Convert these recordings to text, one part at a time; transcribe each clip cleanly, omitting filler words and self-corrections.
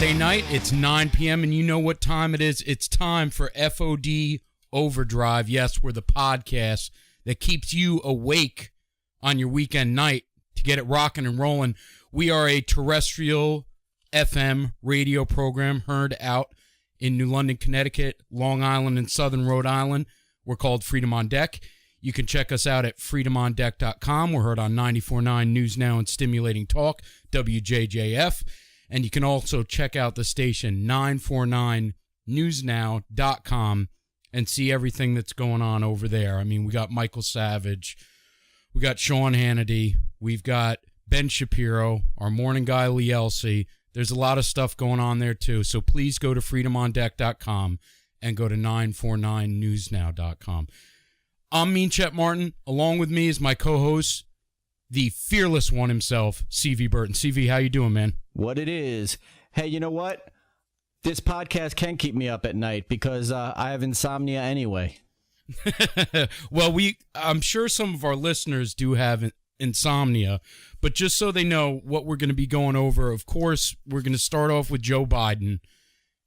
Friday night. It's 9 p.m. and you know what time it is. It's time for F.O.D. OVERDRIVE. Yes, we're the podcast that keeps you awake on your weekend night to get it rocking and rolling. We are a terrestrial FM radio program heard out in New London, Connecticut, Long Island, and Southern Rhode Island. We're called Freedom on Deck. You can check us out at FreedomOnDeck.com. We're heard on 94.9 News Now and Stimulating Talk, WJJF. And you can also check out the station 949newsnow.com and see everything that's going on over there. I mean, we got Michael Savage, we got Sean Hannity, we've got Ben Shapiro, our morning guy Lee Elsey. There's a lot of stuff going on there too. So please go to freedomondeck.com and go to 949newsnow.com. I'm Mean Chet Martin. Along with me is my co-host, the fearless one himself, CV Burton. CV, how you doing, man? What it is. Hey, you know what? This podcast can keep me up at night because I have insomnia anyway. Well, I'm sure some of our listeners do have insomnia, but just so they know what we're going to be going over, of course, we're going to start off with Joe Biden,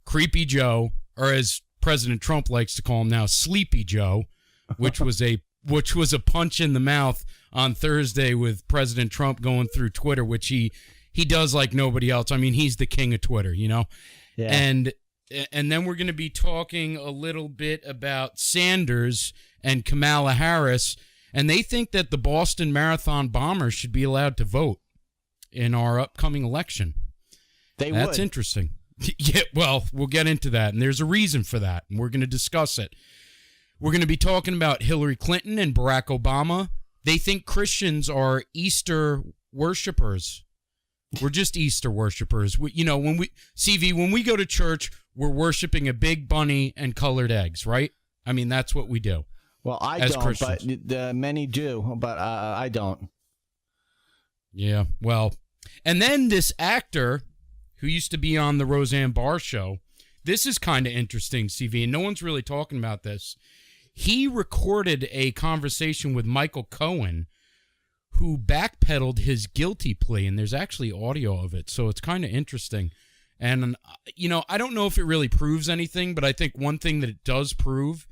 Creepy Joe, or as President Trump likes to call him now, Sleepy Joe, which was a punch in the mouth on Thursday with President Trump going through Twitter, which he does like nobody else. I mean, he's the king of Twitter, you know? Yeah. And then we're going to be talking a little bit about Sanders and Kamala Harris, and they think that the Boston Marathon bombers should be allowed to vote in our upcoming election. That's interesting. Yeah, well, we'll get into that, and there's a reason for that, and we're going to discuss it. We're going to be talking about Hillary Clinton and Barack Obama. They think Christians are Easter worshipers. We're just Easter worshipers. When we go to church, we're worshiping a big bunny and colored eggs, right? I mean, that's what we do. Well, I don't, Christians. But many do, but I don't. Yeah, well, and then this actor who used to be on the Roseanne Barr show, this is kind of interesting, CV, and no one's really talking about this. He recorded a conversation with Michael Cohen, who backpedaled his guilty plea, and there's actually audio of it, so it's kind of interesting. And, I don't know if it really proves anything, but I think one thing that it does prove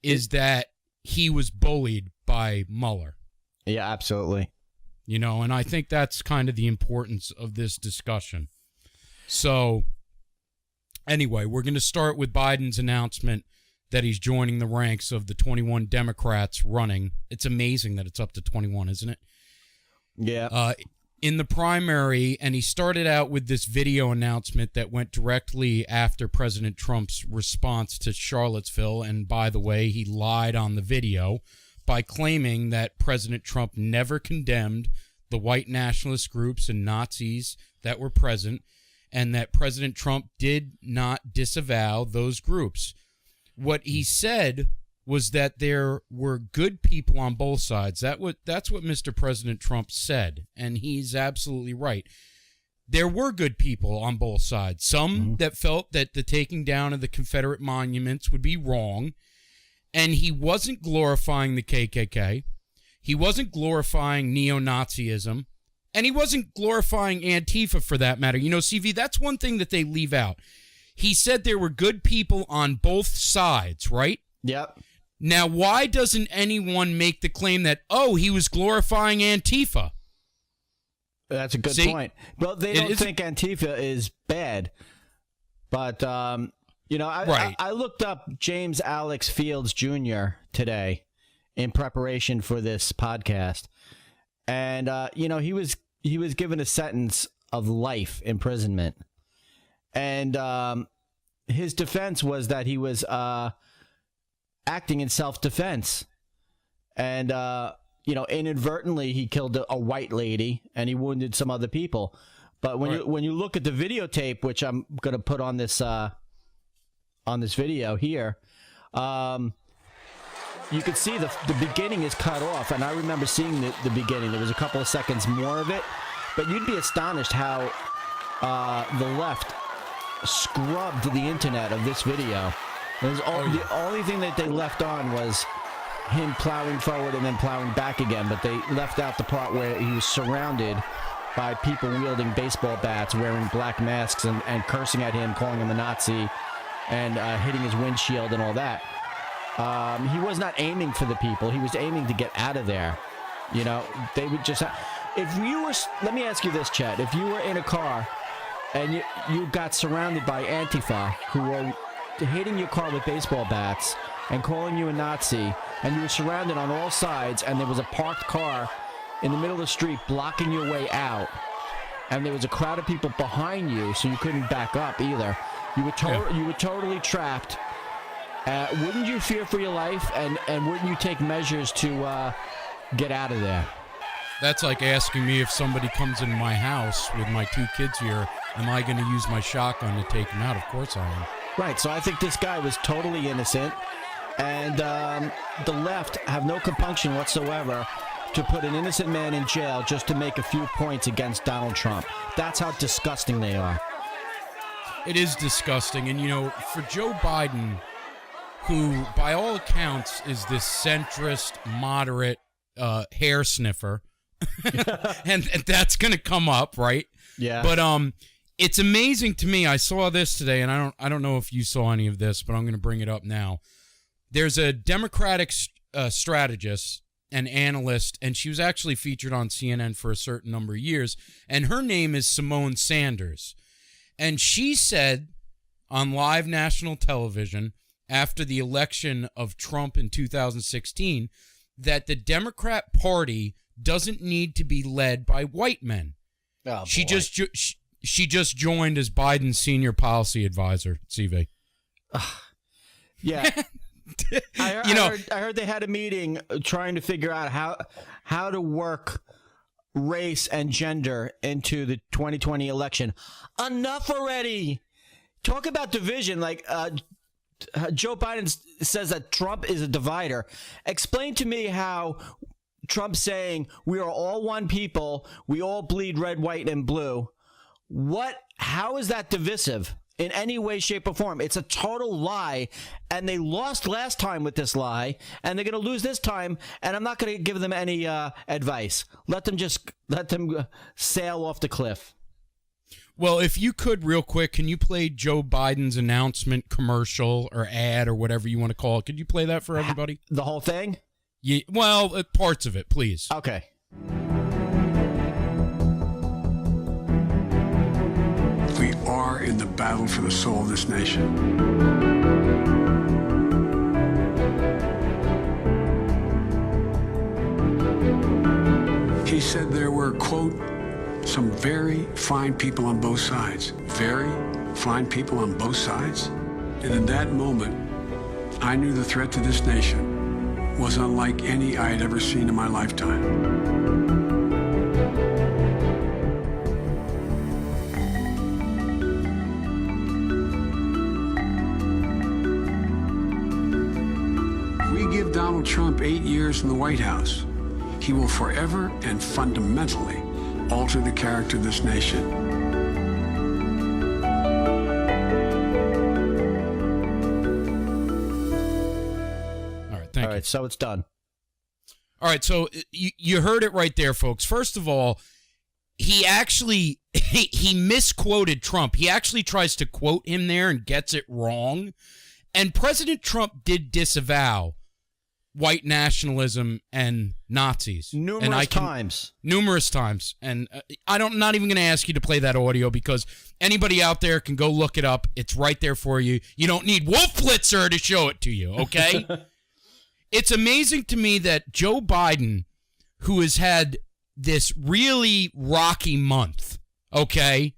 is that he was bullied by Mueller. Yeah, absolutely. And I think that's kind of the importance of this discussion. So, anyway, we're going to start with Biden's announcement that he's joining the ranks of the 21 Democrats running. It's amazing that it's up to 21, isn't it? Yeah. In the primary, and he started out with this video announcement that went directly after President Trump's response to Charlottesville. And by the way, he lied on the video by claiming that President Trump never condemned the white nationalist groups and Nazis that were present, and that President Trump did not disavow those groups. What he said was that there were good people on both sides. That's what Mr. President Trump said, and he's absolutely right. There were good people on both sides. Some that felt that the taking down of the Confederate monuments would be wrong, and he wasn't glorifying the KKK. He wasn't glorifying neo-Nazism, and he wasn't glorifying Antifa for that matter. CV, that's one thing that they leave out. He said there were good people on both sides, right? Yep. Now, why doesn't anyone make the claim that, he was glorifying Antifa? That's a good point. Well, they don't think Antifa is bad. But, I looked up James Alex Fields Jr. today in preparation for this podcast. And, he was given a sentence of life imprisonment. And his defense was that he was acting in self-defense. And, inadvertently he killed a white lady and he wounded some other people. But when you look at the videotape, which I'm going to put on this video here, you can see the beginning is cut off. And I remember seeing the beginning. There was a couple of seconds more of it. But you'd be astonished how the left scrubbed the internet of this video. The only thing that they left on was him plowing forward and then plowing back again, but they left out the part where he was surrounded by people wielding baseball bats, wearing black masks, and cursing at him, calling him a Nazi, and hitting his windshield and all that. He was not aiming for the people. He was aiming to get out of there. You know, they would just... If you were... Let me ask you this, Chad. If you were in a car and you got surrounded by Antifa who were hitting your car with baseball bats and calling you a Nazi, and you were surrounded on all sides, and there was a parked car in the middle of the street blocking your way out, and there was a crowd of people behind you, so you couldn't back up either. You were totally trapped. Wouldn't you fear for your life, and wouldn't you take measures to get out of there? That's like asking me if somebody comes in my house with my 2 kids here, am I going to use my shotgun to take them out? Of course I am. Right, so I think this guy was totally innocent, and the left have no compunction whatsoever to put an innocent man in jail just to make a few points against Donald Trump. That's how disgusting they are. It is disgusting. And, you know, for Joe Biden, who, by all accounts, is this centrist, moderate hair sniffer, and that's going to come up, right? Yeah. But it's amazing to me. I saw this today, and I don't know if you saw any of this, but I'm going to bring it up now. There's a Democratic strategist, an analyst, and she was actually featured on CNN for a certain number of years, and her name is Simone Sanders. And she said on live national television after the election of Trump in 2016 that the Democrat Party doesn't need to be led by white men. Oh, she just joined as Biden's senior policy advisor, CV. Yeah. I heard they had a meeting trying to figure out how to work race and gender into the 2020 election. Enough already. Talk about division. Like Joe Biden says that Trump is a divider. Explain to me how Trump saying we are all one people, we all bleed red, white, and blue. How is that divisive in any way, shape, or form? It's a total lie, and they lost last time with this lie, and they're going to lose this time, and I'm not going to give them any advice. Let them sail off the cliff. Well, if you could, real quick, can you play Joe Biden's announcement commercial or ad or whatever you want to call it? Could you play that for everybody? The whole thing? Yeah, well, parts of it, please. Okay. We are in the battle for the soul of this nation. He said there were, quote, some very fine people on both sides. Very fine people on both sides. And in that moment, I knew the threat to this nation was unlike any I had ever seen in my lifetime. If we give Donald Trump 8 years in the White House, he will forever and fundamentally alter the character of this nation. All right, thank you. All right, so it's done. All right, so you heard it right there, folks. First of all, he actually he misquoted Trump. He actually tries to quote him there and gets it wrong. And President Trump did disavow white nationalism and Nazis numerous times. And I'm not even going to ask you to play that audio because anybody out there can go look it up. It's right there for you. You don't need Wolf Blitzer to show it to you, okay? It's amazing to me that Joe Biden, who has had this really rocky month, okay?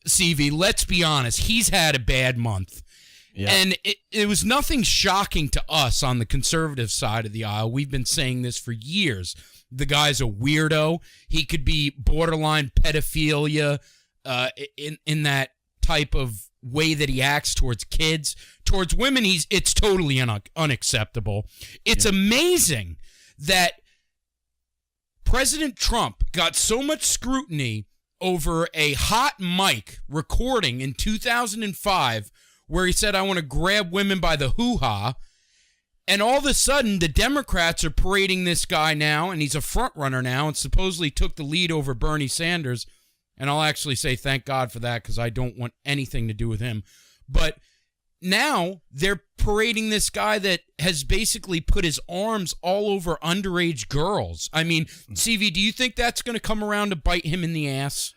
CV, let's be honest, he's had a bad month. Yeah. And it was nothing shocking to us on the conservative side of the aisle. We've been saying this for years. The guy's a weirdo. He could be borderline pedophilia in that type of way that he acts towards kids. Towards women, it's totally unacceptable. It's amazing that President Trump got so much scrutiny over a hot mic recording in 2005 where he said, I want to grab women by the hoo-ha. And all of a sudden, the Democrats are parading this guy now, and he's a front runner now, and supposedly took the lead over Bernie Sanders. And I'll actually say thank God for that, because I don't want anything to do with him. But now they're parading this guy that has basically put his arms all over underage girls. I mean, CV, do you think that's going to come around to bite him in the ass?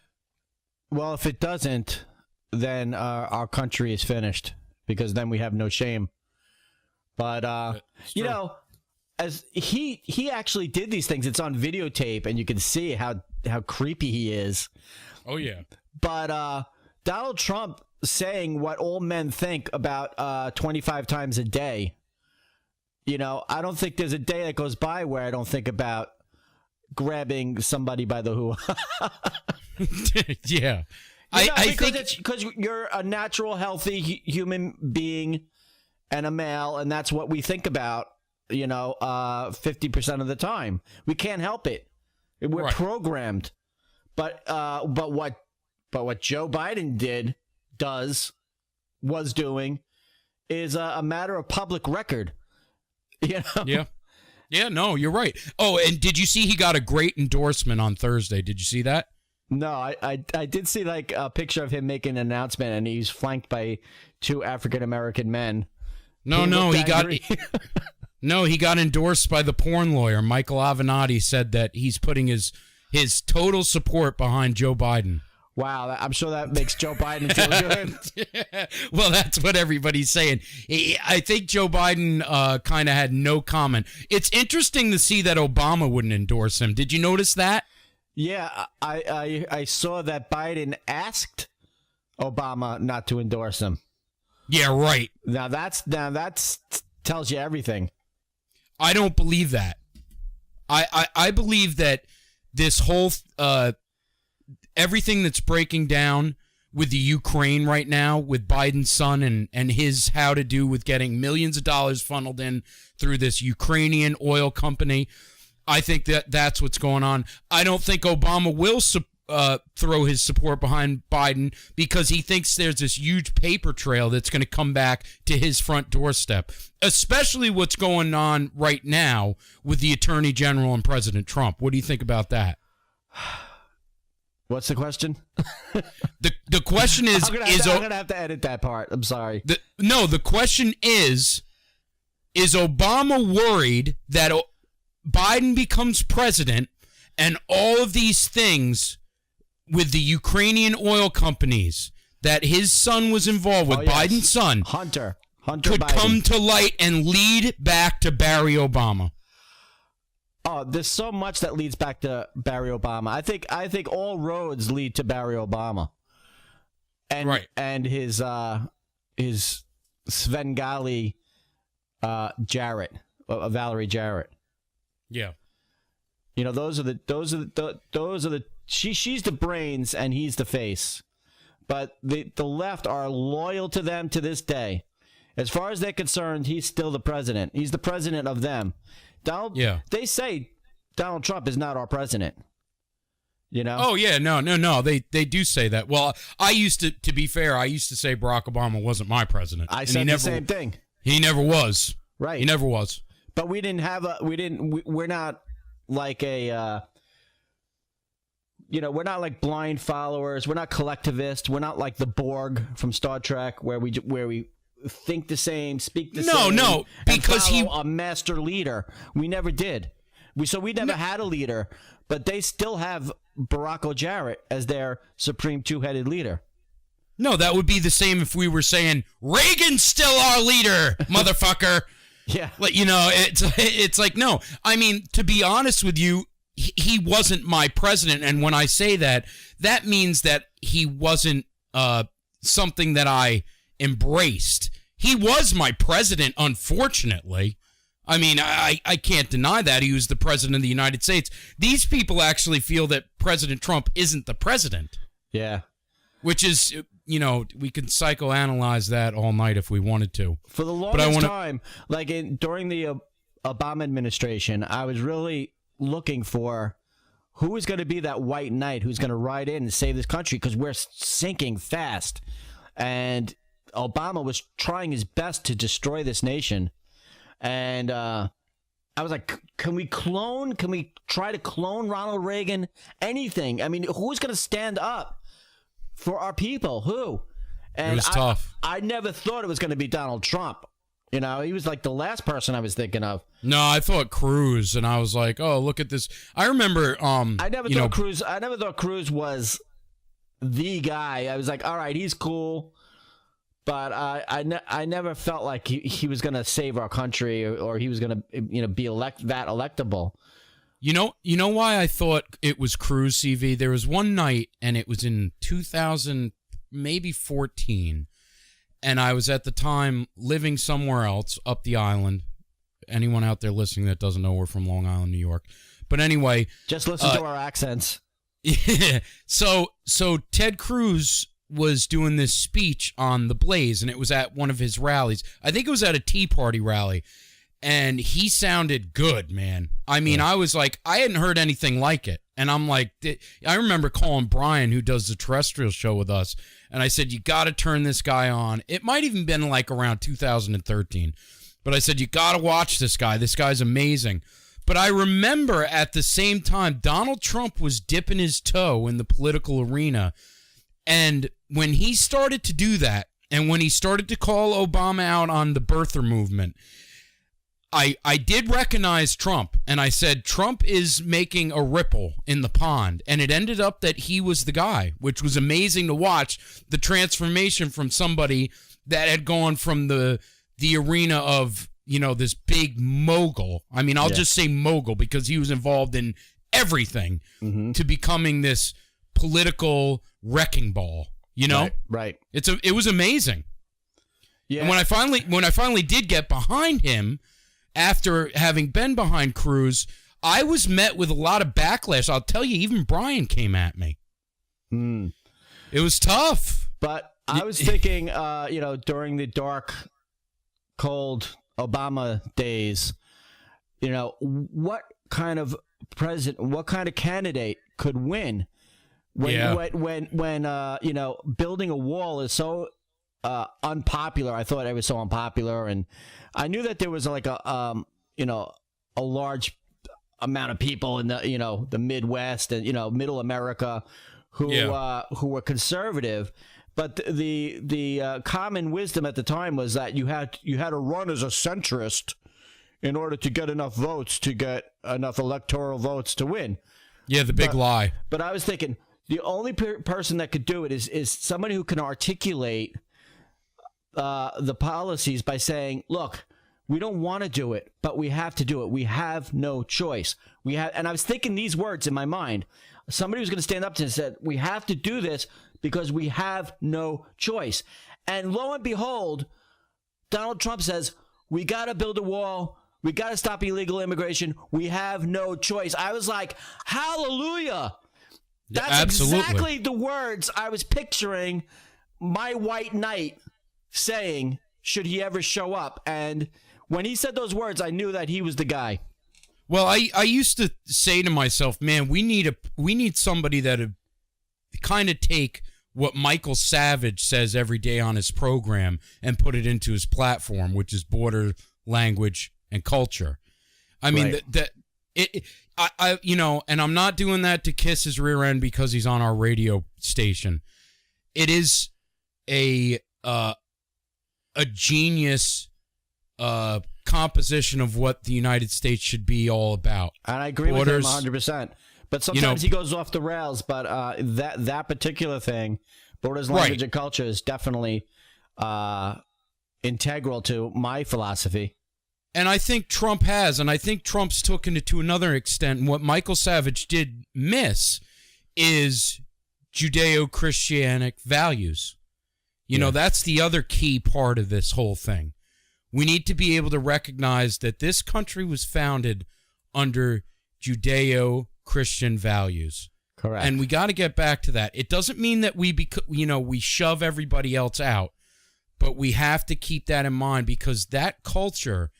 Well, if it doesn't, then our country is finished, because then we have no shame. But, you know, as he actually did these things. It's on videotape, and you can see how creepy he is. Oh, yeah. But Donald Trump saying what all men think about 25 times a day. You know, I don't think there's a day that goes by where I don't think about grabbing somebody by the hoo-ha. Yeah. I think it's because you're a natural, healthy human being and a male, and that's what we think about, 50% of the time. We can't help it. We're programmed. But what Joe Biden was doing is a matter of public record. Yeah. Yeah, no, you're right. Oh, and did you see he got a great endorsement on Thursday? Did you see that? No, I did see like a picture of him making an announcement, and he's flanked by 2 African-American men. He got endorsed by the porn lawyer. Michael Avenatti said that he's putting his total support behind Joe Biden. Wow, I'm sure that makes Joe Biden feel good. Yeah, well, that's what everybody's saying. I think Joe Biden kind of had no comment. It's interesting to see that Obama wouldn't endorse him. Did you notice that? Yeah, I saw that Biden asked Obama not to endorse him. Yeah, right. Now that's tells you everything. I don't believe that. I believe that this whole everything that's breaking down with the Ukraine right now, with Biden's son and his how to do with getting millions of dollars funneled in through this Ukrainian oil company, I think that's what's going on. I don't think Obama will throw his support behind Biden, because he thinks there's this huge paper trail that's going to come back to his front doorstep, especially what's going on right now with the Attorney General and President Trump. What do you think about that? What's the question? The question is... I'm going to have to edit that part. I'm sorry. The question is Obama worried that Biden becomes president and all of these things with the Ukrainian oil companies that his son was involved with, Biden's son, Hunter could Biden, come to light and lead back to Barry Obama? Oh, there's so much that leads back to Barry Obama. I think all roads lead to Barry Obama. And his Svengali Jarrett, Valerie Jarrett. Yeah. Those are the she's the brains and he's the face. But the left are loyal to them to this day. As far as they're concerned, he's still the president. He's the president of them. They say Donald Trump is not our president. Oh yeah, no. They do say that. Well, to be fair, I used to say Barack Obama wasn't my president. I said the same thing. He never was. Right. He never was. But we're not like a we're not like blind followers. We're not collectivists. We're not like the Borg from Star Trek, where we think the same, speak the same. No, because he a master leader. We never did. We never had a leader, but they still have Barack Jarrett as their supreme two-headed leader. No, that would be the same if we were saying Reagan's still our leader, motherfucker. Yeah. It's like, no. I mean, to be honest with you, he wasn't my president, and when I say that means that he wasn't something that I embraced. He was my president, unfortunately. I mean, I can't deny that. He was the president of the United States. These people actually feel that President Trump isn't the president. Yeah. Which is, we can psychoanalyze that all night if we wanted to. For the longest time, like during the Obama administration, I was really looking for who is going to be that white knight who's going to ride in and save this country, because we're sinking fast. And Obama was trying his best to destroy this nation. And I was like, can we try to clone Ronald Reagan? Anything. I mean, who's going to stand up for our people? Who? And it was tough. I never thought it was going to be Donald Trump. You know, he was like the last person I was thinking of. No, I thought Cruz, and I was like, "Oh, look at this." I remember. I never thought Cruz was the guy. I was like, "All right, he's cool," but I never felt like he was going to save our country or he was going to be electable. You know why I thought it was Cruz, CV? There was one night, and it was in 2000, maybe 14. And I was at the time living somewhere else up the island. Anyone out there listening that doesn't know, we're from Long Island, New York. But anyway, just listen to our accents. Yeah. So Ted Cruz was doing this speech on the Blaze, and it was at one of his rallies. I think it was at a Tea Party rally, and he sounded good, man. I mean, I was like, I hadn't heard anything like it. And I'm like, I remember calling Brian, who does the terrestrial show with us, and I said, you got to turn this guy on. It might even been like around 2013. But I said, you got to watch this guy. This guy's amazing. But I remember at the same time, Donald Trump was dipping his toe in the political arena. And when he started to do that, and when he started to call Obama out on the birther movement, I did recognize Trump, and I said, Trump is making a ripple in the pond, and it ended up that he was the guy, which was amazing to watch, the transformation from somebody that had gone from the arena of, this big mogul. I mean, I'll just say mogul because he was involved in everything, to becoming this political wrecking ball, Right. It was amazing. Yeah. And when I finally did get behind him, after having been behind Cruz, I was met with a lot of backlash. I'll tell you, even Brian came at me. It was tough. But I was thinking, during the dark, cold Obama days, what kind of candidate could win when building a wall is so unpopular. I thought it was so unpopular, and I knew that there was like a large amount of people in the Midwest and Middle America who were conservative, but the common wisdom at the time was that you had to run as a centrist in order to get enough votes, to get enough electoral votes to win. Yeah, the big lie. But I was thinking the only person that could do it is somebody who can articulate the policies by saying, look, we don't want to do it, but we have to do it. We have no choice. And I was thinking these words in my mind. Somebody was going to stand up to and said, we have to do this because we have no choice. And lo and behold, Donald Trump says, we got to build a wall. We got to stop illegal immigration. We have no choice. I was like, hallelujah. That's exactly the words I was picturing my white knight saying, should he ever show up. And when he said those words, I knew that he was the guy. Well, I used to say to myself, man, we need somebody that would kind of take what Michael Savage says every day on his program and put it into his platform, which is border, language, and culture. I mean, and I'm not doing that to kiss his rear end because he's on our radio station. It is a genius composition of what the United States should be all about. And I agree with him 100%. But sometimes he goes off the rails. But that particular thing, borders, language, and culture, is definitely integral to my philosophy. And I think Trump has, and I think Trump's taken it to another extent. And what Michael Savage did miss is Judeo-Christianic values. That's the other key part of this whole thing. We need to be able to recognize that this country was founded under Judeo-Christian values. Correct. And we got to get back to that. It doesn't mean that we shove everybody else out, but we have to keep that in mind because that culture,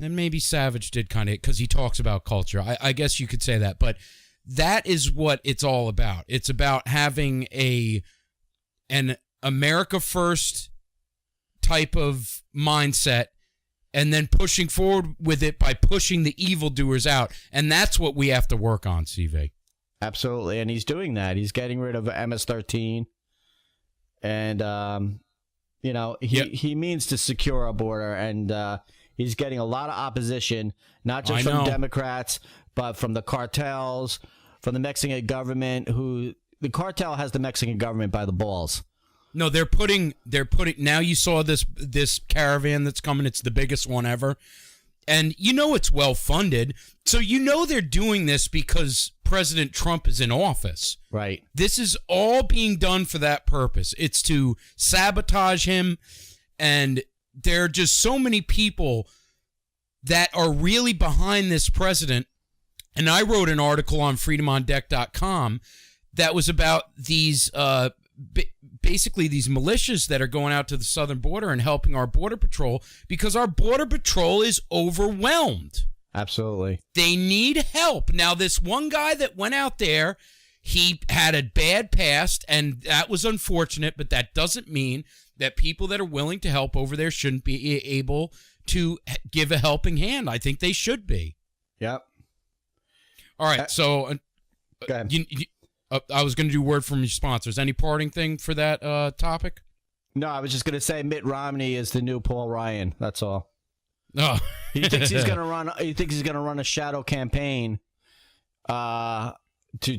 and maybe Savage did kind of, because he talks about culture. I guess you could say that, but that is what it's all about. It's about having an America first type of mindset and then pushing forward with it by pushing the evildoers out. And that's what we have to work on, CV. Absolutely. And he's doing that. He's getting rid of MS-13. And, he means to secure our border. And he's getting a lot of opposition, not just from Democrats, but from the cartels, from the Mexican government, the cartel has the Mexican government by the balls. No, they're putting now you saw this caravan that's coming. It's the biggest one ever. And it's well funded. So they're doing this because President Trump is in office. Right. This is all being done for that purpose. It's to sabotage him. And there are just so many people that are really behind this president. And I wrote an article on FreedomOnDeck.com that was about these basically these militias that are going out to the southern border and helping our border patrol, because our border patrol is overwhelmed. Absolutely. They need help. Now, this one guy that went out there, he had a bad past, and that was unfortunate, but that doesn't mean that people that are willing to help over there shouldn't be able to give a helping hand. I think they should be. Yep. All right, so go ahead. I was going to do word from your sponsors. Any parting thing for that topic? No, I was just going to say Mitt Romney is the new Paul Ryan. That's all. Oh. He thinks he's going to run. He thinks he's going to run a shadow campaign, to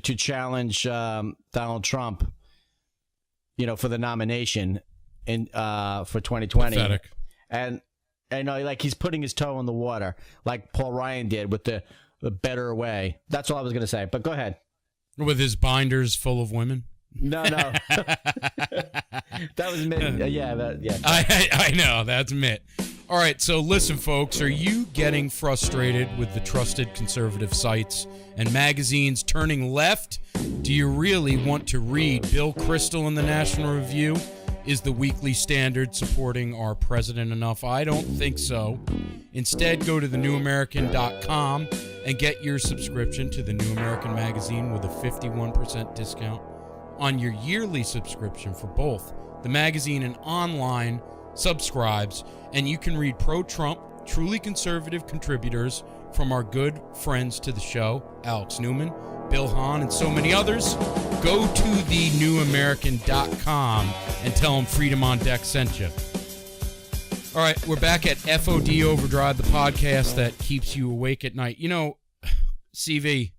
challenge Donald Trump, for the nomination for 2020. Pathetic. And like he's putting his toe in the water, like Paul Ryan did with the better way. That's all I was going to say. But go ahead. With his binders full of women? No. That was Mitt. Yeah. I know. That's Mitt. All right. So listen, folks. Are you getting frustrated with the trusted conservative sites and magazines turning left? Do you really want to read Bill Kristol in the National Review? Is the Weekly Standard supporting our president enough? I don't think so. Instead, go to thenewamerican.com and get your subscription to the New American magazine with a 51% discount on your yearly subscription for both the magazine and online subscribes. And you can read pro-Trump, truly conservative contributors from our good friends to the show, Alex Newman, Bill Hahn, and so many others. Go to thenewamerican.com and tell them Freedom on Deck sent you. All right, we're back at F.O.D. Overdrive, the podcast that keeps you awake at night. CV,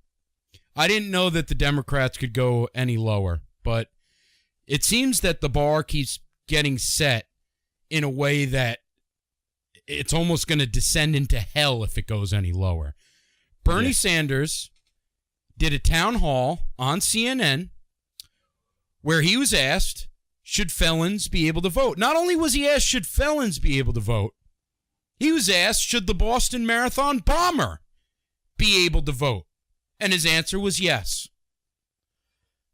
I didn't know that the Democrats could go any lower, but it seems that the bar keeps getting set in a way that it's almost going to descend into hell if it goes any lower. Bernie Sanders did a town hall on CNN where he was asked, should felons be able to vote? Not only was he asked, should felons be able to vote, he was asked, should the Boston Marathon bomber be able to vote? And his answer was yes.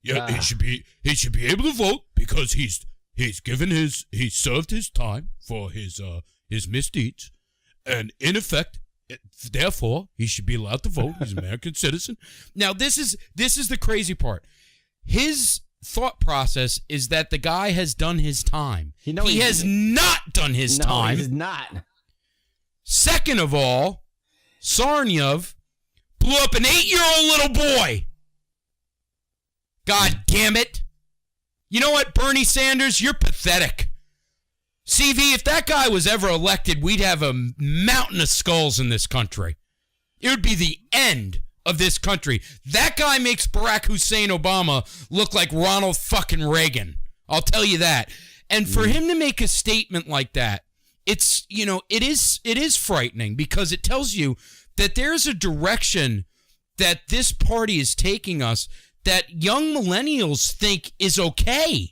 Yeah, he should be able to vote because he's served his time for his misdeeds, and in effect, therefore, he should be allowed to vote. He's an American citizen. Now, this is the crazy part. His thought process is that the guy has done his time. He has not done his time. No, he's not. Second of all, Sarnyev blew up an 8-year-old little boy. God damn it. You know what, Bernie Sanders? You're pathetic. CV, if that guy was ever elected, we'd have a mountain of skulls in this country. It would be the end of this country. That guy makes Barack Hussein Obama look like Ronald fucking Reagan. I'll tell you that. And for him to make a statement like that, it's, it is frightening, because it tells you that there's a direction that this party is taking us that young millennials think is okay.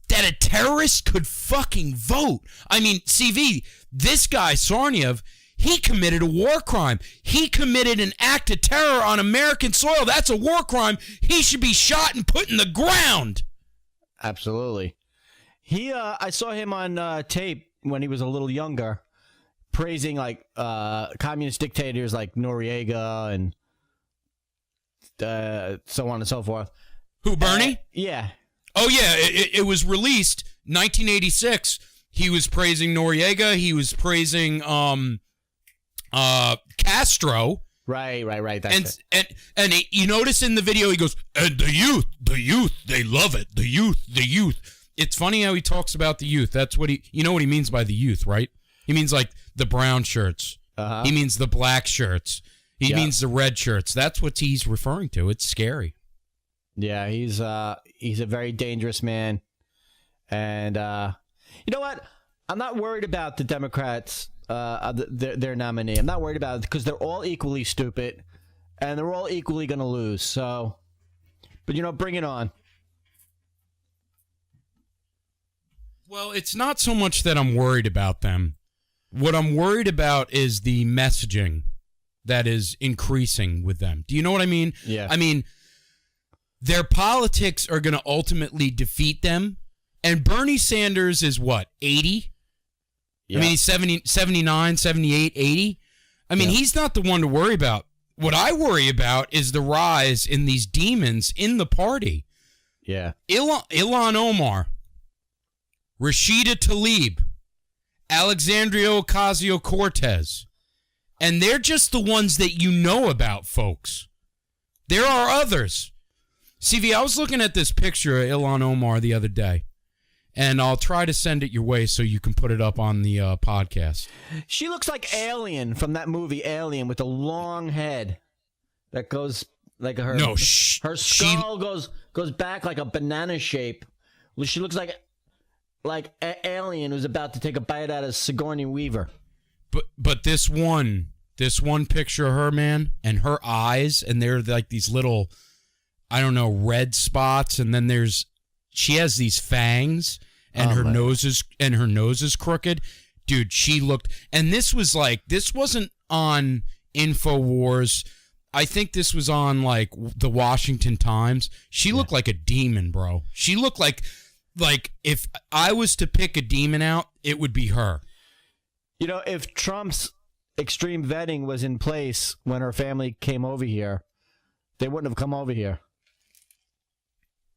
That a terrorist could fucking vote. I mean, CV, this guy, Sarnyev, he committed a war crime. He committed an act of terror on American soil. That's a war crime. He should be shot and put in the ground. Absolutely. I saw him on tape when he was a little younger, praising like communist dictators like Noriega and so on and so forth. Who, Bernie? Yeah. Oh, yeah. It was released 1986. He was praising Noriega. He was praising Castro. Right. And you notice in the video he goes, and the youth, they love it. The youth. It's funny how he talks about the youth. That's what you know what he means by the youth, right? He means like the brown shirts. Uh-huh. He means the black shirts. He means the red shirts. That's what he's referring to. It's scary. Yeah, he's a very dangerous man. And you know what? I'm not worried about the Democrats, their nominee. I'm not worried about it because they're all equally stupid and they're all equally going to lose. So, but bring it on. Well, it's not so much that I'm worried about them. What I'm worried about is the messaging that is increasing with them. Do you know what I mean? Yeah. I mean, their politics are going to ultimately defeat them. And Bernie Sanders is what, 80? Yeah. I mean, he's 70, 79, 78, 80. I mean, he's not the one to worry about. What I worry about is the rise in these demons in the party. Yeah. Ilhan Omar, Rashida Tlaib, Alexandria Ocasio-Cortez. And they're just the ones that you know about, folks. There are others. CV, I was looking at this picture of Ilhan Omar the other day. And I'll try to send it your way so you can put it up on the podcast. She looks like Alien from that movie Alien with a long head that goes like her. No, her skull goes back like a banana shape. She looks like Alien who's about to take a bite out of Sigourney Weaver. But this one picture of her, man, and her eyes, and they're like these little, I don't know, red spots, and then she has these fangs, and her nose is crooked. Dude, she looked, and this wasn't on InfoWars. I think this was on like the Washington Times. She looked like a demon, bro. She looked like if I was to pick a demon out, it would be her. If Trump's extreme vetting was in place when her family came over here, they wouldn't have come over here.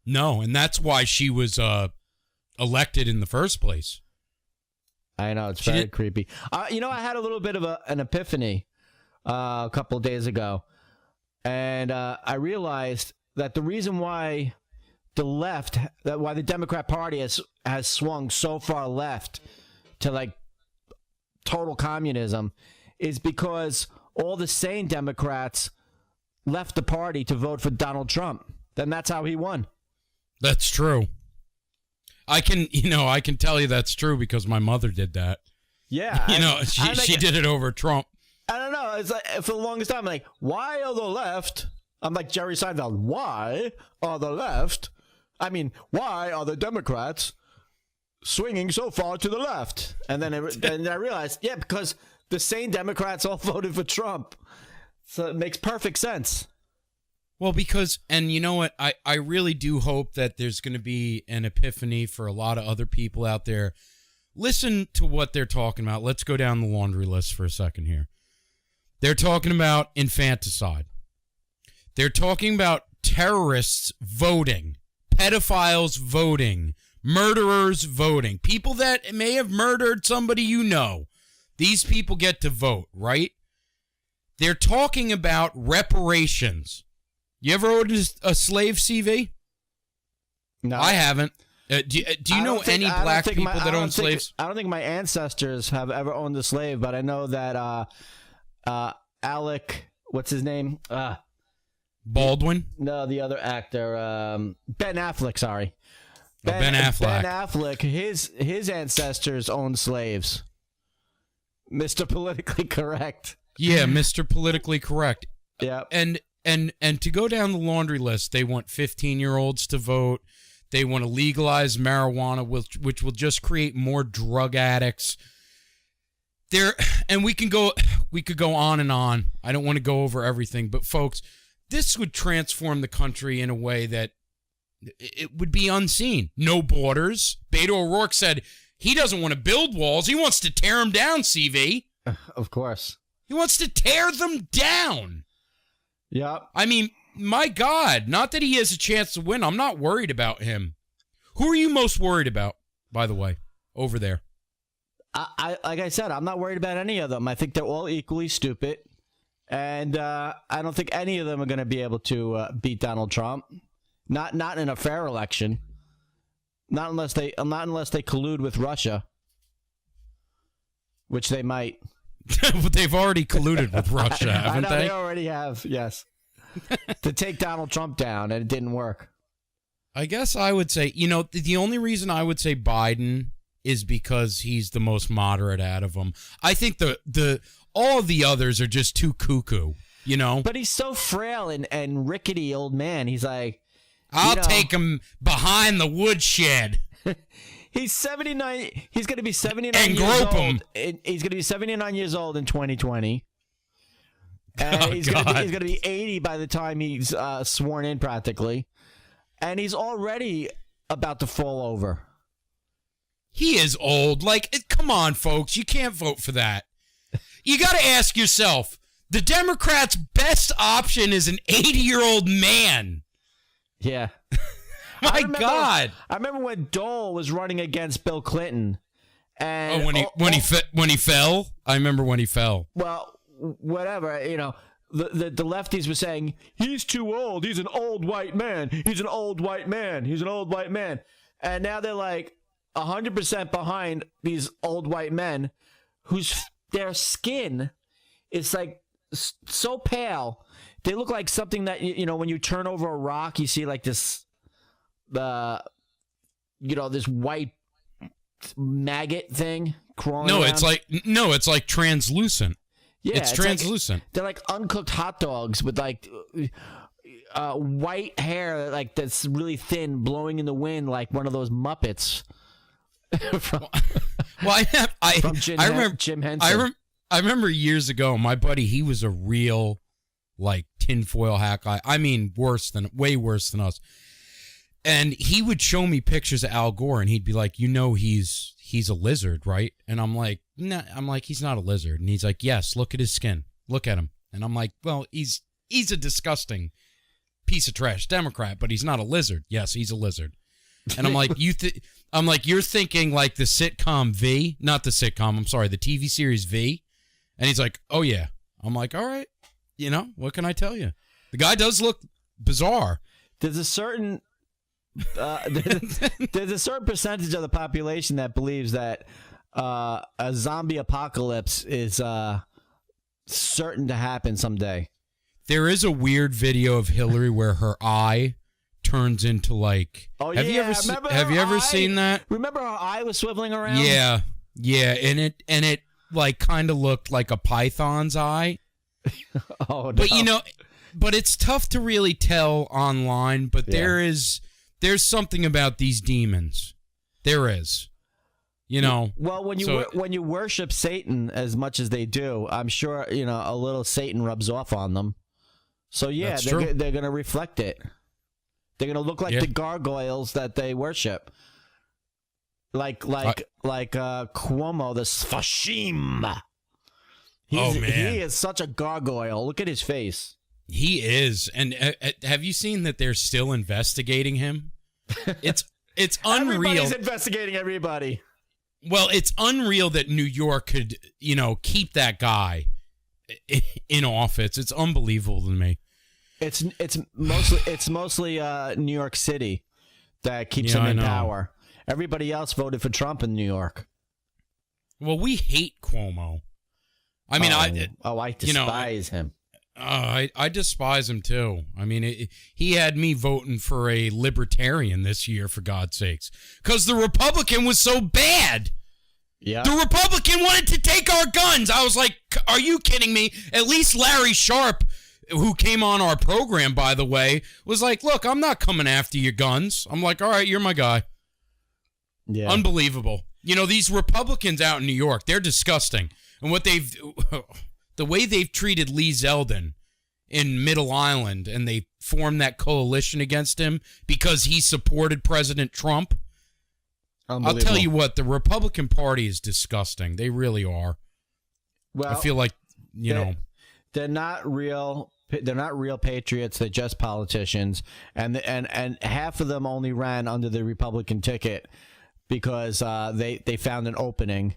No, and that's why she was elected in the first place. I know, it's very creepy. I had a little bit of an epiphany a couple of days ago, and I realized that the reason why why the Democrat Party has swung so far left to like total communism is because all the sane Democrats left the party to vote for Donald Trump. Then that's how he won. That's true. I can tell you that's true because my mother did that. Yeah. She did it over Trump. I don't know. It's like, for the longest time, I'm like, why are the left? I'm like Jerry Seinfeld. Why are the left? I mean, why are the Democrats swinging so far to the left? And then I realized, because the same Democrats all voted for Trump. So it makes perfect sense. Well, and you know what? I really do hope that there's going to be an epiphany for a lot of other people out there. Listen to what they're talking about. Let's go down the laundry list for a second here. They're talking about infanticide. They're talking about terrorists voting, pedophiles voting, murderers voting, people that may have murdered somebody you know. These people get to vote, right? They're talking about reparations. You ever owned a slave, CV? No. I haven't. Do you know any black people that own slaves? I don't think my ancestors have ever owned a slave, but I know that Alec, what's his name? Baldwin? No, the other actor, Ben Affleck, sorry. Ben Affleck. Ben Affleck, his ancestors owned slaves. Mr. Politically Correct. Yeah, Mr. Politically Correct. Yeah. And to go down the laundry list, they want 15-year-olds to vote. They want to legalize marijuana, which will just create more drug addicts. And we could go on and on. I don't want to go over everything, but folks, this would transform the country in a way that it would be unseen. No borders. Beto O'Rourke said he doesn't want to build walls. He wants to tear them down, CV. Of course. He wants to tear them down. Yeah. I mean, my God, not that he has a chance to win. I'm not worried about him. Who are you most worried about, by the way, over there? I like I said, I'm not worried about any of them. I think they're all equally stupid, and I don't think any of them are going to be able to beat Donald Trump. Not in a fair election. Not unless they collude with Russia, which they might. But they've already colluded with Russia, haven't I know they? They already have, yes. To take Donald Trump down, and it didn't work. I guess I would say, the only reason I would say Biden is because he's the most moderate out of them. I think all of the others are just too cuckoo, But he's so frail and rickety old man. He's like, I'll take him behind the woodshed. He's 79. He's going to be 79 and years grope old. him. He's going to be 79 years old in 2020. And he's going to be 80 by the time he's sworn in, practically. And he's already about to fall over. He is old. Come on, folks. You can't vote for that. You got to ask yourself, the Democrats' best option is an 80-year-old man. Yeah. My God. I remember when Dole was running against Bill Clinton. And when he fell? I remember when he fell. Well, whatever, the lefties were saying, he's too old. He's an old white man. He's an old white man. He's an old white man. And now they're like 100% behind these old white men their skin is like so pale. They look like something that, when you turn over a rock, you see like this, this white maggot thing crawling around. It's like translucent. Yeah, it's translucent. They're like uncooked hot dogs with like white hair, like that's really thin, blowing in the wind, like one of those Muppets. From Jim Henson. I remember years ago, my buddy, he was a real tinfoil hat guy. I mean, way worse than us. And he would show me pictures of Al Gore, and he'd be like, he's a lizard, right? And I'm like, nah. I'm like, he's not a lizard. And he's like, yes, look at his skin. Look at him. And I'm like, well, he's a disgusting piece of trash Democrat, but he's not a lizard. Yes, he's a lizard. And I'm like, you're thinking like the sitcom V, not the sitcom, I'm sorry, the TV series V. And he's like, oh yeah. I'm like, all right, what can I tell you? The guy does look bizarre. There's a certain percentage of the population that believes that a zombie apocalypse is certain to happen someday. There is a weird video of Hillary where her eye turns into have you ever seen that? Remember her eye was swiveling around? Yeah, and it kind of looked like a python's eye. Oh no. But but it's tough to really tell online, but there's something about these demons. There is. Well, when you worship Satan as much as they do, I'm sure, a little Satan rubs off on them. So yeah, they're going to reflect it. They're going to look like the gargoyles that they worship. Like Cuomo, the Sfashim. He is such a gargoyle. Look at his face. He is. And have you seen that they're still investigating him? It's unreal. Everybody's investigating everybody. Well, it's unreal that New York could, keep that guy in office. It's unbelievable to me. It's mostly New York City that keeps him in power. Everybody else voted for Trump in New York. Well, we hate Cuomo. I mean, I despise him. I despise him too. I mean, he had me voting for a libertarian this year, for God's sakes, because the Republican was so bad. Yeah, the Republican wanted to take our guns. I was like, are you kidding me? At least Larry Sharp, who came on our program, by the way, was like, look, I'm not coming after your guns. I'm like, all right, you're my guy. Yeah, unbelievable. These Republicans out in New York, they're disgusting. And the way they've treated Lee Zeldin in Middle Island, and they formed that coalition against him because he supported President Trump. I'll tell you what, the Republican Party is disgusting. They really are. Well, I feel like, they're not real. They're not real patriots. They're just politicians, and half of them only ran under the Republican ticket because they found an opening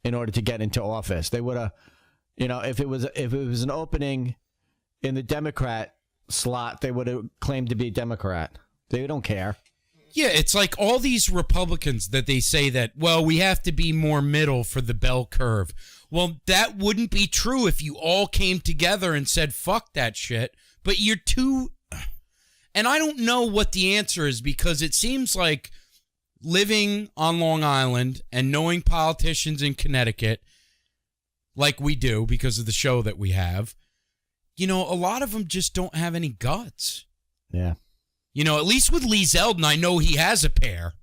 in order to get into office. They would have, if it was an opening in the Democrat slot, they would have claimed to be a Democrat. They don't care. Yeah, it's like all these Republicans that they say that, well, we have to be more middle for the bell curve. Well, that wouldn't be true if you all came together and said, fuck that shit. But you're too... And I don't know what the answer is, because it seems like living on Long Island and knowing politicians in Connecticut, like we do because of the show that we have, a lot of them just don't have any guts. Yeah. At least with Lee Zeldin, I know he has a pair,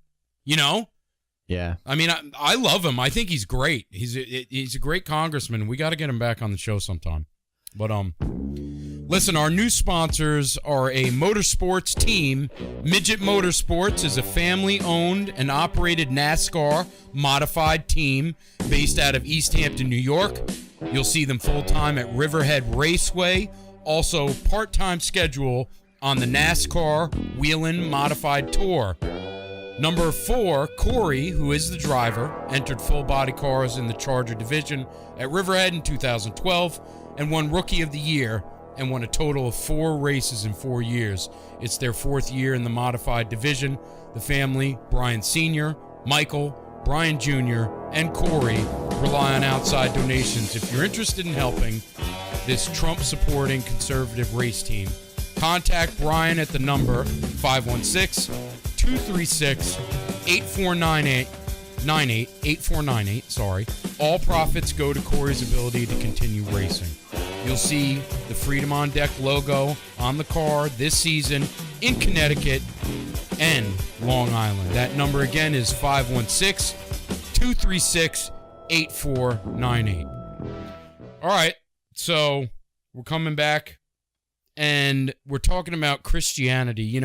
Yeah. I mean, I love him. I think he's great. He's a great congressman. We got to get him back on the show sometime. But, listen, our new sponsors are a motorsports team. Midget Motorsports is a family-owned and operated NASCAR modified team based out of East Hampton, New York. You'll see them full-time at Riverhead Raceway. Also, part-time schedule on the NASCAR Wheelin' Modified Tour. Number 4, Corey, who is the driver, entered full-body cars in the Charger division at Riverhead in 2012 and won Rookie of the Year and won a total of 4 races in 4 years. It's their 4th year in the modified division. The family, Brian Sr., Michael, Brian Jr., and Corey, rely on outside donations. If you're interested in helping this Trump-supporting conservative race team, contact Brian at the number 516-236-8498. All profits go to Corey's ability to continue racing. You'll see the Freedom on Deck logo on the car this season in Connecticut and Long Island. That number again is 516-236-8498. All right, so we're coming back. And we're talking about Christianity.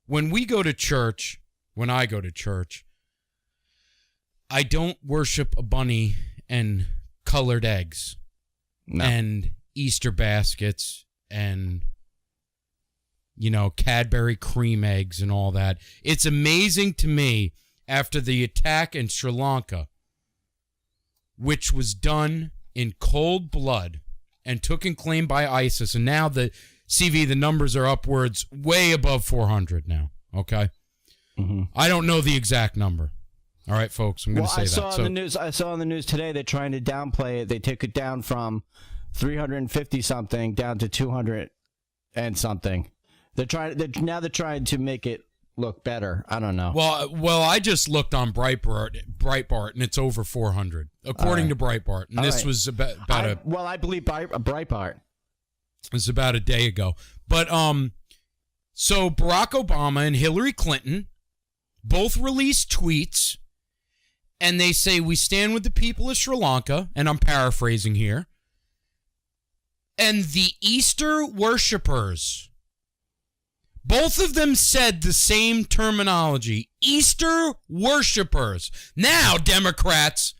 When we go to church, when I go to church, I don't worship a bunny and colored eggs and Easter baskets and, Cadbury cream eggs and all that. It's amazing to me, after the attack in Sri Lanka, which was done in cold blood and took and claimed by ISIS, and now the numbers are upwards, way above 400 now, okay? Mm-hmm. I don't know the exact number. All right, folks, I'm going to say that. I saw on the news today they're trying to downplay it. They took it down from 350-something down to 200 and something. They're trying to make it look better. I don't know. Well, I just looked on Breitbart, and it's over 400, according to Breitbart. And this was about I believe Breitbart. It was about a day ago. But so Barack Obama and Hillary Clinton both released tweets, and they say, we stand with the people of Sri Lanka, and I'm paraphrasing here, and the Easter worshipers. Both of them said the same terminology, Easter worshipers. Now, Democrats,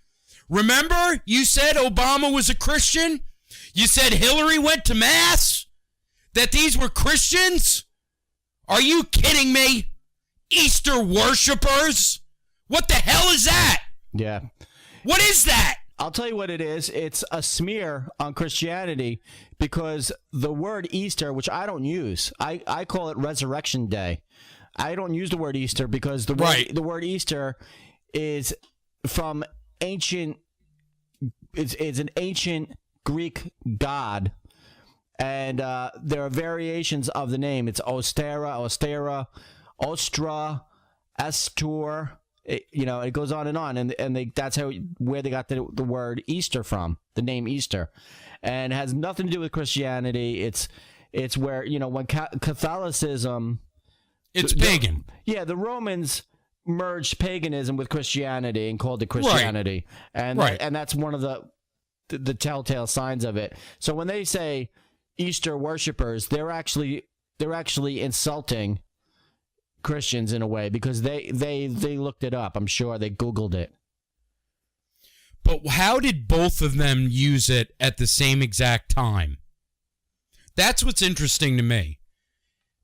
remember you said Obama was a Christian? You said Hillary went to Mass? That these were Christians? Are you kidding me? Easter worshipers? What the hell is that? Yeah. What is that? I'll tell you what it is. It's a smear on Christianity, because the word Easter, which I don't use, I call it Resurrection Day. I don't use the word Easter because the word Easter is from ancient, it's an ancient Greek god, and there are variations of the name. It's Ostera, Ostra, Astur. It goes on, and that's where they got the word Easter from, the name Easter, and it has nothing to do with Christianity. It's where when Catholicism, it's pagan. The Romans merged paganism with Christianity and called it Christianity, and that's one of the telltale signs of it. So when they say Easter worshipers, they're actually insulting Christians in a way, because they looked it up. I'm sure they Googled it. But how did both of them use it at the same exact time? That's what's interesting to me,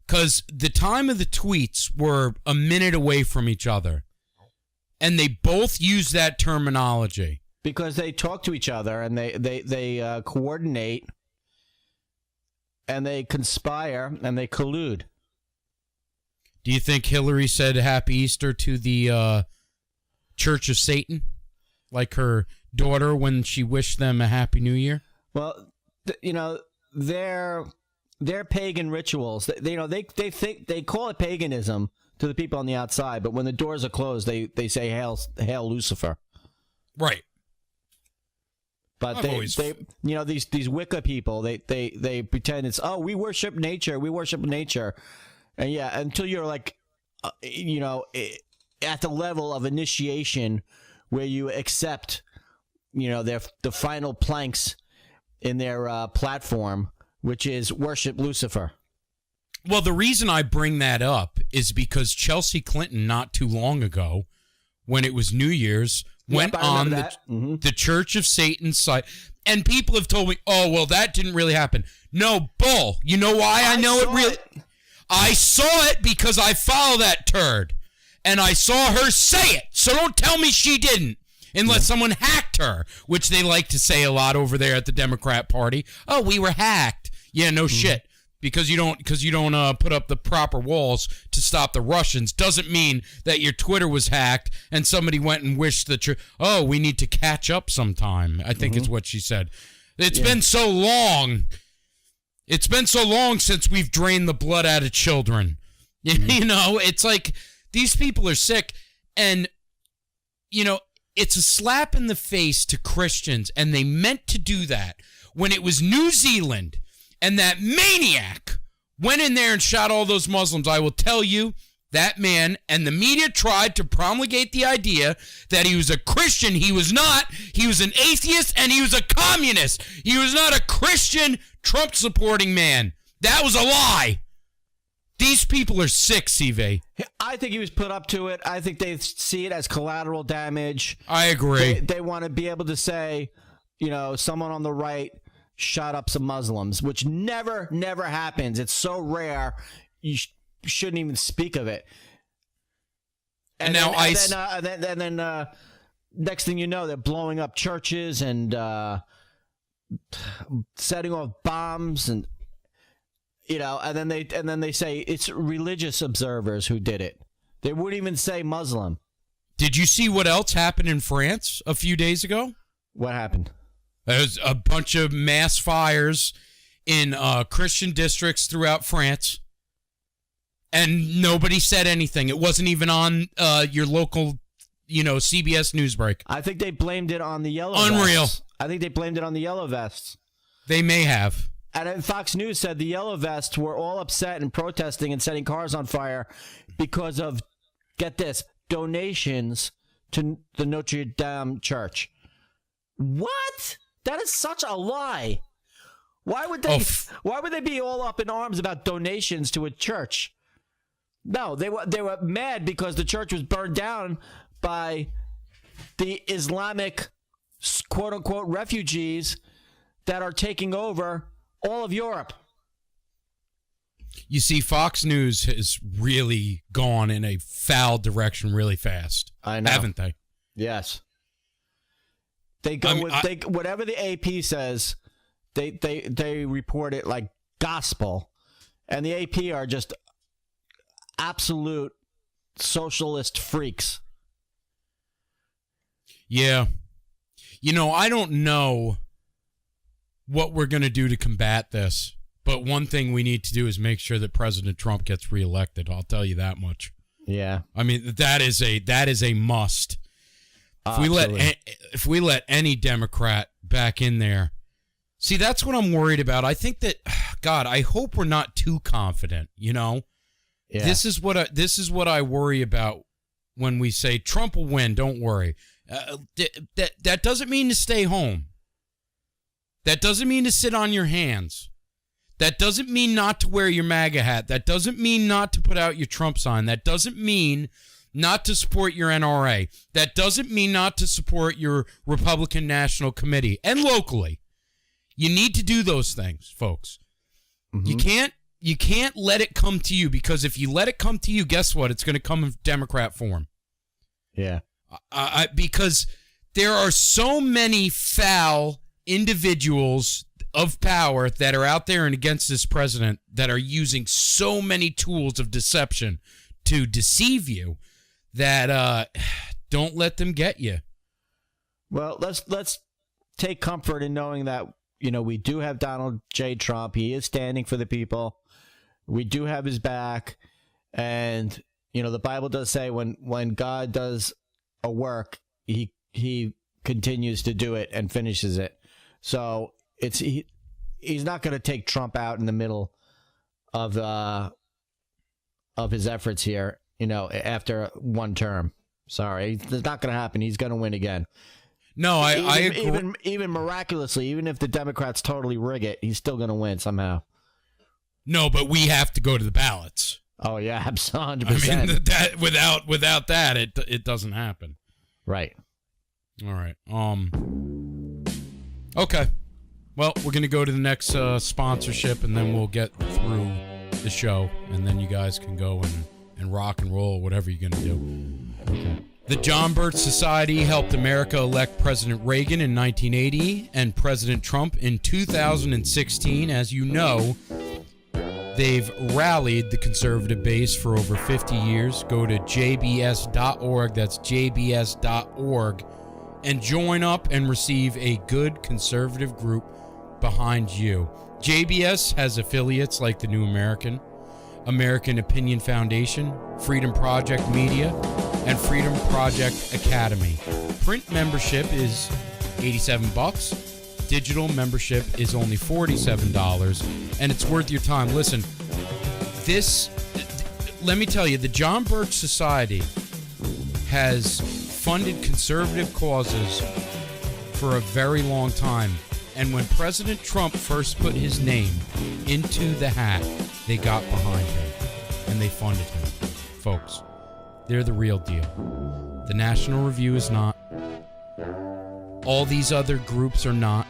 because the time of the tweets were a minute away from each other, and they both used that terminology. because they talk to each other and they coordinate and they conspire and they collude. Do you think Hillary said Happy Easter to the Church of Satan, like her daughter when she wished them a Happy New Year? Well, their pagan rituals. They think they call it paganism to the people on the outside, but when the doors are closed, they say Hail Lucifer. Right. But these Wicca people, they pretend it's, we worship nature, and yeah, until you're like, at the level of initiation where you accept, the final planks in their platform, which is worship Lucifer. Well, the reason I bring that up is because Chelsea Clinton, not too long ago, when it was New Year's, went on the Church of Satan's site, and people have told me, "Oh, well, that didn't really happen." No, bull. You know why I know it really? I saw it because I follow that turd, and I saw her say it. So don't tell me she didn't, unless someone hacked her, which they like to say a lot over there at the Democrat Party. Oh, we were hacked. Yeah, no shit. Because you don't put up the proper walls to stop the Russians doesn't mean that your Twitter was hacked and somebody went and wished we need to catch up sometime, I think is what she said. It's been so long. It's been so long since we've drained the blood out of children. It's like these people are sick, and it's a slap in the face to Christians, and they meant to do that when it was New Zealand. And that maniac went in there and shot all those Muslims. I will tell you, that man and the media tried to promulgate the idea that he was a Christian. He was not. He was an atheist and he was a communist. He was not a Christian Trump-supporting man. That was a lie. These people are sick, CV. I think he was put up to it. I think they see it as collateral damage. I agree. They want to be able to say, someone on the right shot up some Muslims, which never happens. It's so rare, you shouldn't even speak of it. And then next thing you know, they're blowing up churches and setting off bombs, and and then they say it's religious observers who did it. They wouldn't even say Muslim. Did you see what else happened in France a few days ago? What happened? There's a bunch of mass fires in Christian districts throughout France, and nobody said anything. It wasn't even on your local, CBS news break. I think they blamed it on the yellow vests. Unreal. I think they blamed it on the yellow vests. They may have. And Fox News said the yellow vests were all upset and protesting and setting cars on fire because of, get this, donations to the Notre Dame Church. What? That is such a lie. Why would they be all up in arms about donations to a church? No, they were mad because the church was burned down by the Islamic quote unquote refugees that are taking over all of Europe. You see, Fox News has really gone in a foul direction really fast. I know. Haven't they? Yes. They go whatever the AP says, they report it like gospel. And the AP are just absolute socialist freaks. Yeah. I don't know what we're going to do to combat this, but one thing we need to do is make sure that President Trump gets reelected. I'll tell you that much. Yeah. I mean, that is a must. If we let any Democrat back in there, see, that's what I'm worried about. I think that, God, I hope we're not too confident. Yeah. This is what I worry about when we say Trump will win. Don't worry. That doesn't mean to stay home. That doesn't mean to sit on your hands. That doesn't mean not to wear your MAGA hat. That doesn't mean not to put out your Trump sign. That doesn't mean not to support your NRA. That doesn't mean not to support your Republican National Committee and locally. You need to do those things, folks. Mm-hmm. You can't let it come to you, because if you let it come to you, guess what? It's going to come in Democrat form. Yeah. Because there are so many foul individuals of power that are out there and against this president that are using so many tools of deception to deceive you that don't let them get you. Well, let's take comfort in knowing that, you know, we do have Donald J. Trump. He is standing for the people. We do have his back. And, you know, the Bible does say when God does a work, he continues to do it and finishes it. So he's not going to take Trump out in the middle of his efforts here, you know, after one term. Sorry, it's not going to happen. He's going to win again. No, I agree. Even miraculously, even if the Democrats totally rig it, he's still going to win somehow. No, but we have to go to the ballots. Oh yeah, 100%. I mean, that without that, it doesn't happen. Right. All right. Okay. Well, we're gonna go to the next sponsorship, and then we'll get through the show, and then you guys can go and rock and roll, whatever you're gonna do. Okay. The John Birch Society helped America elect President Reagan in 1980 and President Trump in 2016. As you know, they've rallied the conservative base for over 50 years. Go to jbs.org, that's jbs.org, and join up and receive a good conservative group behind you. JBS has affiliates like the New American, American Opinion Foundation, Freedom Project Media, and Freedom Project Academy. Print membership is $87. Digital membership is only $47, and it's worth your time. Listen, let me tell you, the John Birch Society has funded conservative causes for a very long time. And when President Trump first put his name into the hat, they got behind him and they funded him. Folks, they're the real deal. The National Review is not. All these other groups are not.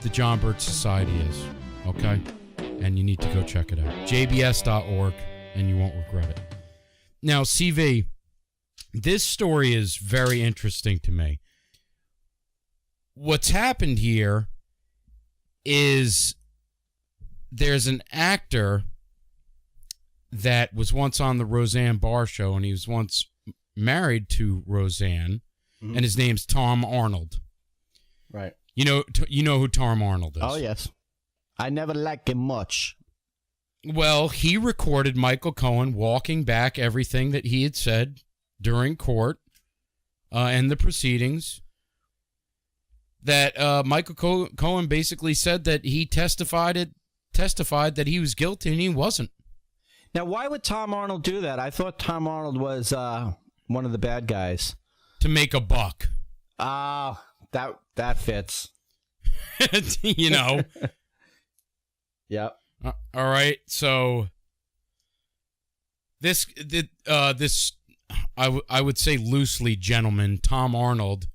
The John Birch Society is. Okay? And you need to go check it out. jbs.org, and you won't regret it. Now, CV, this story is very interesting to me. What's happened here is there's an actor that was once on the Roseanne Barr show, and he was once married to Roseanne, and his name's Tom Arnold. Right. You know who Tom Arnold is. Oh, yes. I never liked him much. Well, he recorded Michael Cohen walking back everything that he had said during court and the proceedings. That Michael Cohen basically said that he testified that he was guilty and he wasn't. Now, why would Tom Arnold do that? I thought Tom Arnold was one of the bad guys. To make a buck. Ah, that fits. You know. Yep. All right. So this I would say loosely, gentleman, Tom Arnold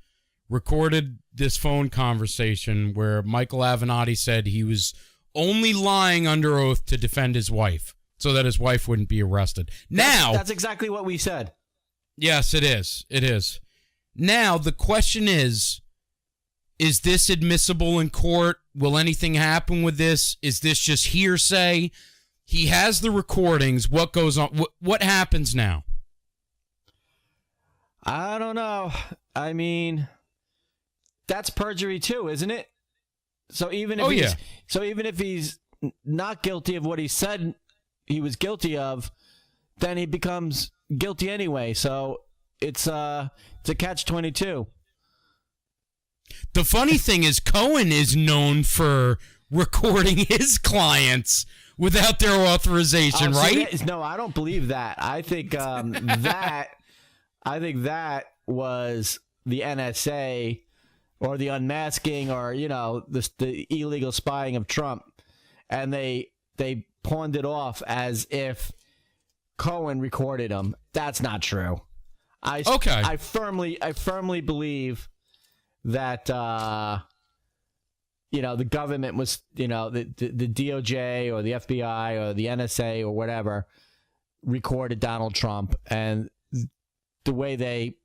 recorded this phone conversation where Michael Avenatti said he was only lying under oath to defend his wife so that his wife wouldn't be arrested. Now, that's exactly what we said. Yes, it is. It is. Now, the question is this admissible in court? Will anything happen with this? Is this just hearsay? He has the recordings. What goes on? What happens now? I don't know. I mean, that's perjury too, isn't it? So even if he's not guilty of what he said he was guilty of, then he becomes guilty anyway. So it's a catch-22. The funny thing is, Cohen is known for recording his clients without their authorization, right? No, I don't believe that. I think that was the NSA or the unmasking, or the illegal spying of Trump, and they pawned it off as if Cohen recorded him. That's not true. I firmly believe that the government was, the DOJ or the FBI or the NSA or whatever recorded Donald Trump, and the way they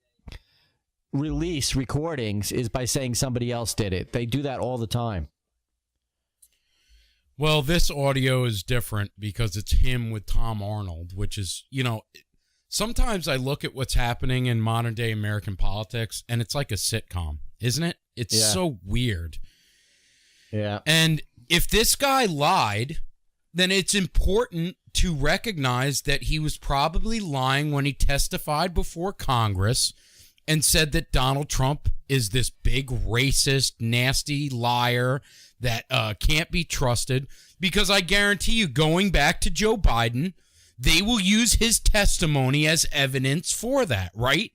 release recordings is by saying somebody else did it. They do that all the time. Well, this audio is different because it's him with Tom Arnold, which is, sometimes I look at what's happening in modern day American politics and it's like a sitcom, isn't it? It's so weird. Yeah. And if this guy lied, then it's important to recognize that he was probably lying when he testified before Congress and said that Donald Trump is this big racist, nasty liar that can't be trusted, because I guarantee you, going back to Joe Biden, they will use his testimony as evidence for that, right?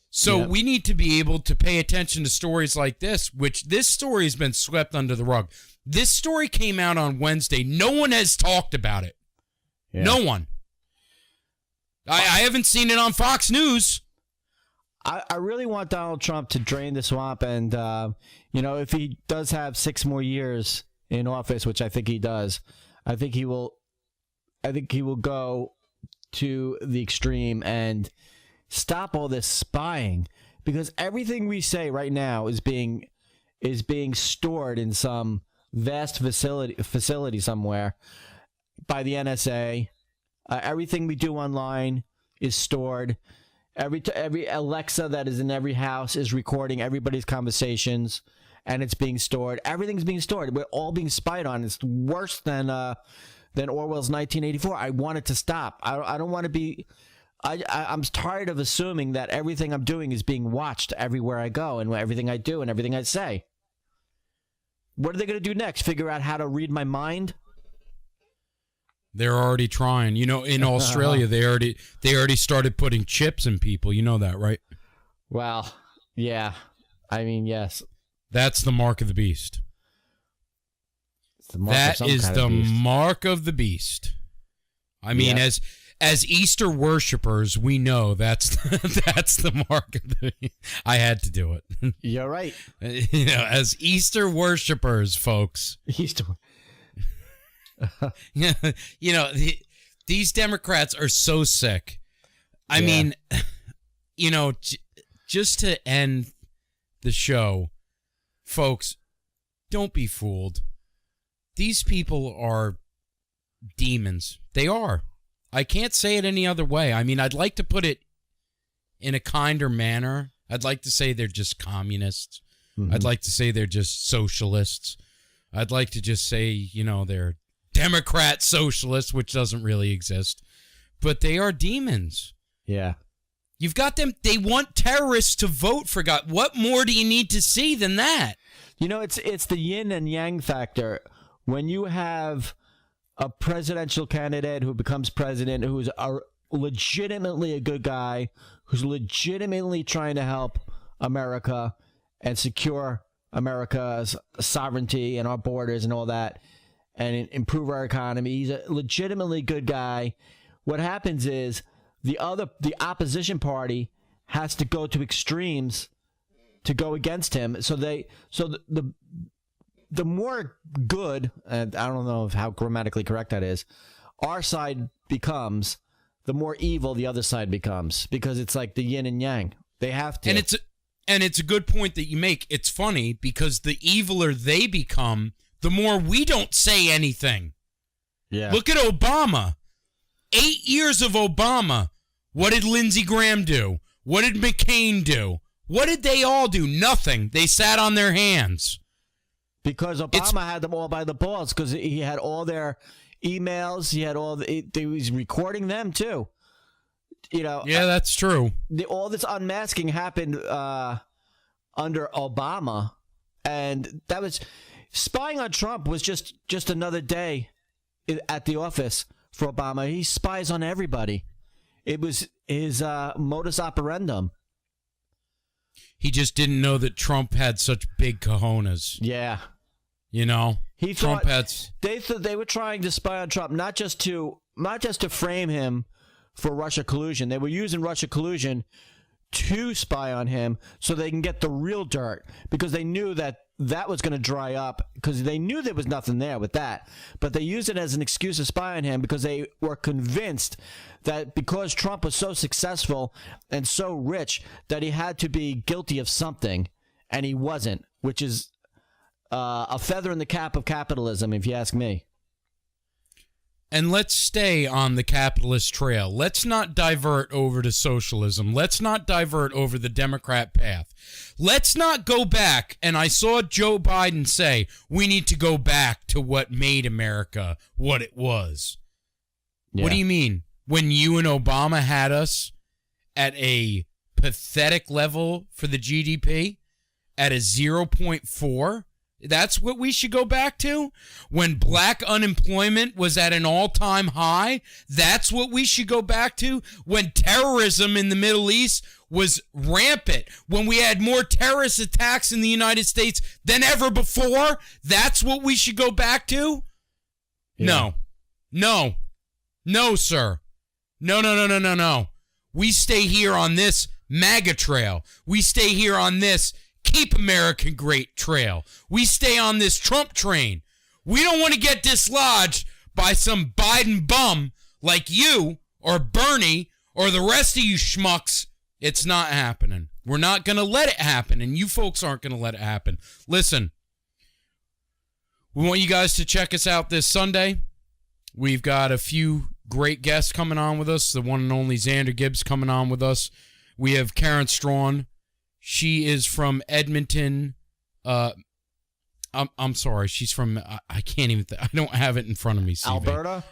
So we need to be able to pay attention to stories like this, which this story has been swept under the rug. This story came out on Wednesday. No one has talked about it. Yeah. No one. I haven't seen it on Fox News. I really want Donald Trump to drain the swamp, and if he does have 6 more years in office, which I think he does, I think he will go to the extreme and stop all this spying, because everything we say right now is being stored in some vast facility somewhere by the NSA. Everything we do online is stored. Every Alexa that is in every house is recording everybody's conversations, and it's being stored. Everything's being stored. We're all being spied on. It's worse than Orwell's 1984. I want it to stop. I don't want to be. I'm tired of assuming that everything I'm doing is being watched everywhere I go, and everything I do and everything I say. What are they going to do next? Figure out how to read my mind? They're already trying. In Australia, they already started putting chips in people. You know that, right? Well, yeah. I mean, yes. That's the mark of the beast. That is the mark of the beast. I mean, as Easter worshipers, we know that's the mark of the beast. I had to do it. You're right. As Easter worshipers, folks. Easter. These Democrats are so sick. I mean, just to end the show, folks, don't be fooled. These people are demons. They are. I can't say it any other way. I mean, I'd like to put it in a kinder manner. I'd like to say they're just communists. Mm-hmm. I'd like to say they're just socialists. I'd like to just say, they're Democrat socialists, which doesn't really exist. But they are demons. Yeah. You've got them. They want terrorists to vote for God. What more do you need to see than that? It's the yin and yang factor. When you have a presidential candidate who becomes president, who's legitimately a good guy, who's legitimately trying to help America and secure America's sovereignty and our borders and all that, and improve our economy. He's a legitimately good guy. What happens is the opposition party has to go to extremes to go against him. So the more good, and I don't know how grammatically correct that is, our side becomes, the more evil the other side becomes, because it's like the yin and yang. They have to. And it's a good point that you make. It's funny because the eviler they become, the more we don't say anything. Yeah. Look at Obama. 8 years of Obama. What did Lindsey Graham do? What did McCain do? What did they all do? Nothing. They sat on their hands. Because Obama had them all by the balls, because he had all their emails. He had he was recording them too. Yeah, that's true. All this unmasking happened under Obama, and that was spying on Trump was just another day at the office for Obama. He spies on everybody. It was his modus operandum. He just didn't know that Trump had such big cojones. Yeah. He Trump had. They thought they were trying to spy on Trump, not just to frame him for Russia collusion. They were using Russia collusion to spy on him so they can get the real dirt, because they knew that that was going to dry up because they knew there was nothing there with that. But they used it as an excuse to spy on him because they were convinced that because Trump was so successful and so rich that he had to be guilty of something, and he wasn't, which is a feather in the cap of capitalism, if you ask me. And let's stay on the capitalist trail. Let's not divert over to socialism. Let's not divert over the Democrat path. Let's not go back. And I saw Joe Biden say, we need to go back to what made America what it was. Yeah. What do you mean? When you and Obama had us at a pathetic level for the GDP, at a 0.4? That's what we should go back to? When black unemployment was at an all-time high? That's what we should go back to? When terrorism in the Middle East was rampant? When we had more terrorist attacks in the United States than ever before? That's what we should go back to? Yeah. No, sir. No. We stay here on this MAGA trail. We stay here on this Keep America Great trail. We stay on this Trump train. We don't want to get dislodged by some Biden bum like you or Bernie or the rest of you schmucks. It's not happening. We're not going to let it happen, and you folks aren't going to let it happen. Listen, we want you guys to check us out this Sunday. We've got a few great guests coming on with us. The one and only Xander Gibbs coming on with us. We have Karen Strawn. She is from Edmonton. I'm sorry. She's from, I can't even, I don't have it in front of me, CV. Alberta?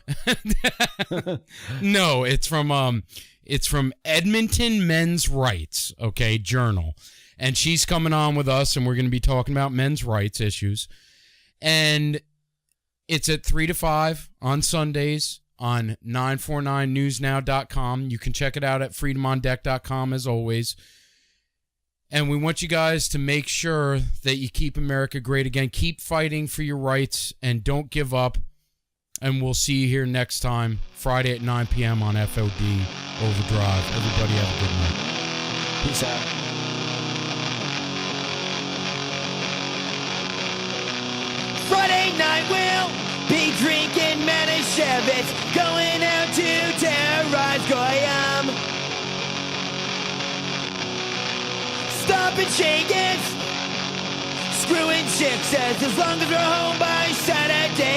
No, it's from Edmonton Men's Rights, okay, Journal. And she's coming on with us, and we're going to be talking about men's rights issues. And it's at 3 to 5 on Sundays on 949newsnow.com. You can check it out at freedomondeck.com as always. And we want you guys to make sure that you keep America great again. Keep fighting for your rights and don't give up. And we'll see you here next time, Friday at 9 p.m. on F.O.D. Overdrive. Everybody have a good night. Peace out. Friday night we'll be drinking Manischewitz, going out to terrorize Goyam. Stomping Shagans, screwing chicks as long as we're home by Saturday.